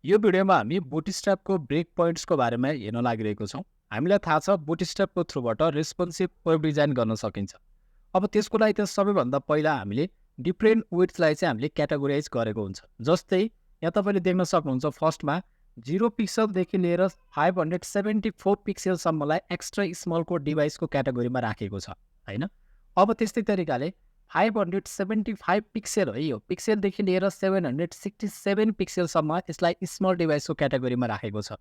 यो भिडियोमा हामी बुटस्ट्र्यापको ब्रेक पोइन्ट्सको बारेमा हेर्न लागिरहेको छौँ। हामीलाई थाहा छ बुटस्ट्र्यापको थ्रुबाट रेस्पोन्सिभ वेब डिजाइन गर्न सकिन्छ। अब त्यसको लागि त सबैभन्दा पहिला हामीले डिफ्रेन्ट विड्थलाई चाहिँ हामीले क्याटेगोराइज गरेको हुन्छ। जस्तै यहाँ तपाईँले देख्न सक्नुहुन्छ फर्स्टमा 0 पिक्सलदेखि लिएर 574 पिक्सलसम्मलाई एक्स्ट्रा स्मलको डिभाइसको क्याटेगोरीमा राखेको छ हैन। अब त्यस्तै तरिकाले 575 पिक्सल है, यो पिक्सलदेखि लिएर 767 पिक्सलसम्म यसलाई स्मल डिभाइसको क्याटेगोरीमा राखेको छ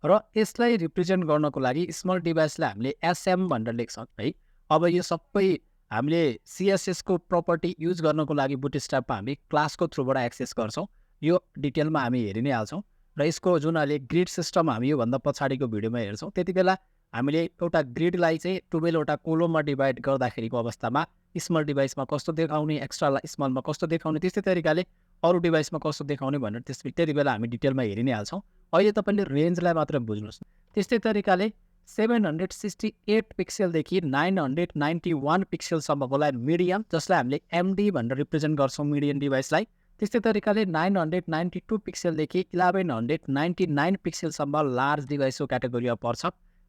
र यसलाई रिप्रेजेन्ट गर्नको लागि स्मल डिभाइसलाई हामीले एसएम भनेर लेख्छौँ है। अब यो सबै हामीले सीएसएस को प्रपर्टी युज गर्नको लागि बुटस्ट्र्यापमा हामी क्लासको थ्रुबाट एक्सेस गर्छौँ। यो डिटेलमा हामी हेरि नै हाल्छौँ र यसको जुन अहिले ग्रिड सिस्टम हामी योभन्दा पछाडिको भिडियोमा हेर्छौँ। त्यति बेला हामीले एउटा ग्रिडलाई चाहिँ 12 वटा कोलममा डिभाइड गर्दाखेरिको अवस्थामा स्मल डिभाइसमा कस्तो देखाउने, एक्स्ट्रा स्मलमा कस्तो देखाउने, त्यस्तै तरिकाले अरू डिभाइसमा कस्तो देखाउने भनेर त्यति बेला हामी डिटेलमा हेरि नै हाल्छौँ। अहिले तपाईँले रेन्जलाई मात्र बुझ्नुहोस्। त्यस्तै तरिकाले 768 पिक्सलदेखि 991 पिक्सलसम्मकोलाई मिडियम, जसलाई हामीले एमडी भनेर रिप्रेजेन्ट गर्छौँ मिडियम डिभाइसलाई। त्यस्तै तरिकाले 992 पिक्सलदेखि 1199 पिक्सलसम्म लार्ज डिभाइसको क्याटेगोरीमा पर्छ,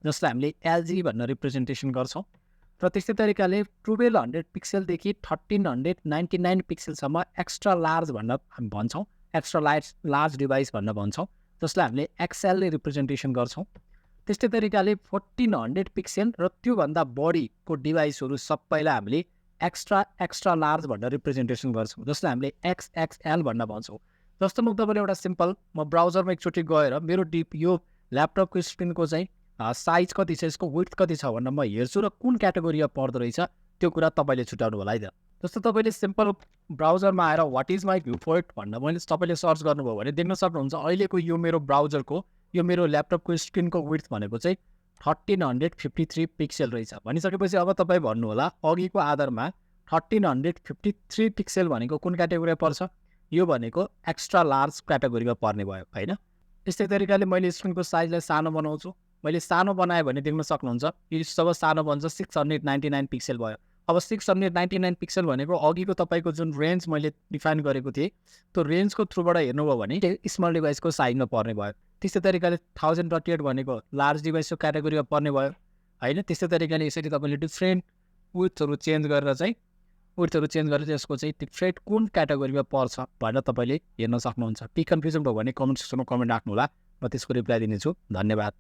जसलाई हामीले एलजी भनेर रिप्रेजेन्टेसन गर्छौँ। र त्यस्तै तरिकाले 1200 पिक्सलदेखि 1399 पिक्सलसम्म एक्स्ट्रा लार्ज भनेर हामी भन्छौँ, एक्स्ट्रा लार्ज डिभाइस भनेर भन्छौँ, जसलाई हामीले एक्सएलले रिप्रेजेन्टेसन गर्छौँ। त्यस्तै तरिकाले 1400 पिक्सल र त्योभन्दा बढीको डिभाइसहरू सबैलाई हामीले एक्स्ट्रा लार्ज भनेर रिप्रेजेन्टेसन गर्छौँ, जसलाई हामीले एक्सएक्सएल भनेर भन्छौँ। जस्तो म तपाईँले एउटा सिम्पल म ब्राउजरमा एकचोटि गएर मेरो यो ल्यापटपको स्क्रिनको चाहिँ साइज कति छ, यसको विड्थ कति छ भनेर म हेर्छु र कुन क्याटेगोरीमा पर्दो रहेछ त्यो कुरा तपाईँले छुट्याउनु होला है त। जस्तो तपाईँले सिम्पल ब्राउजरमा आएर what is my viewpoint भनेर मैले तपाईँले सर्च गर्नुभयो भने देख्न सक्नुहुन्छ अहिलेको यो मेरो ब्राउजरको यो मेरो ल्यापटपको स्क्रिनको विड्थ भनेको चाहिँ 1353 पिक्सल रहेछ। भनिसकेपछि अब तपाईँ भन्नु होला अघिको आधारमा 1353 पिक्सल भनेको कुन क्याटेगोरीमा पर्छ? यो भनेको एक्स्ट्रा लार्ज क्याटेगोरीमा पर्ने भयो हैन। त्यस्तै तरिकाले मैले स्क्रिनको साइजलाई सानो बनाउँछु। मैले सानो बनाएँ भने देख्न सक्नुहुन्छ यो जब सानो बन्छ 699 पिक्सल भयो। अब 699 पिक्सल भनेको अघिको तपाईँको जुन रेन्ज मैले डिफाइन गरेको थिएँ त्यो रेन्जको थ्रुबाट हेर्नुभयो भने स्मल डिभाइसको साइजमा पर्ने भयो। त्यस्तै तरिकाले 1038 भनेको लार्ज डिभाइसको क्याटेगोरीमा पर्ने भयो हैन। त्यस्तै तरिकाले यसरी तपाईँले डिफ्रेन्ट विड्थहरू चेन्ज गरेर त्यसको चाहिँ डिफ्रेन्ट कुन क्याटेगोरीमा पर्छ भनेर तपाईँले हेर्न सक्नुहुन्छ। के कन्फ्युजन भयो भने कमेन्ट सेक्सनमा कमेन्ट राख्नु होला, म त्यसको रिप्लाई दिनेछु। धन्यवाद।